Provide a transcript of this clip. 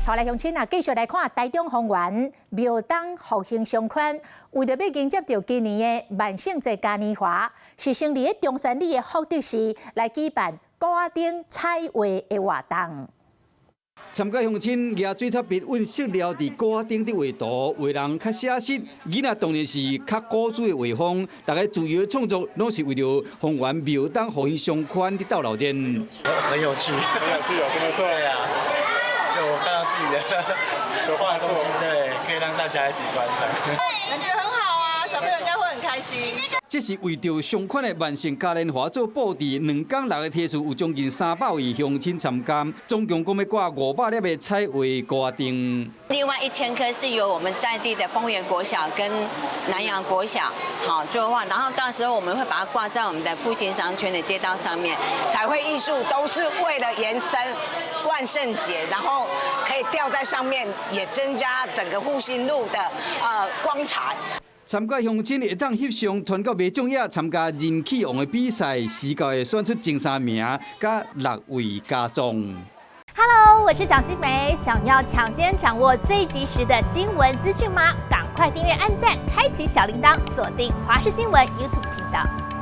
后来乡亲啊，继续来看台中丰原庙东复兴商圈，为着要迎接到今年的万圣节嘉年华，是成立喺中山里的福德市来举办高仔顶彩绘的活动。 参加乡亲拿水彩笔、温色料伫高仔顶的画图，画人较写实，囡仔当然是较古朴的画风。大家自由的创作，拢是为了丰原庙东复兴商圈的斗老人。很有趣，很有趣哦，真的错呀！就我看到自己的画的东西，对，可以让大家一起观赏。感觉很好啊，小朋友应该会很开心。 这是为着商圈的万圣嘉年华做布置，2天6个天数有将近300位乡亲参加，总共共要挂500粒的彩绘高仔顶。另外1000颗是由我们在地的丰原国小跟南洋国小好作画，然后到时候我们会把它挂在我们的复兴商圈的街道上面。彩绘艺术都是为了延伸万圣节，然后可以吊在上面，也增加整个复兴路的光彩。 参加乡亲会当翕相传到卖奖页，参加人气王的比赛，时到会选出前3名，加6位加总。Hello， 我是蒋欣梅，想要抢先掌握最及时的新闻资讯吗？赶快订阅、按赞、开启小铃铛，锁定华视新闻 YouTube 频道。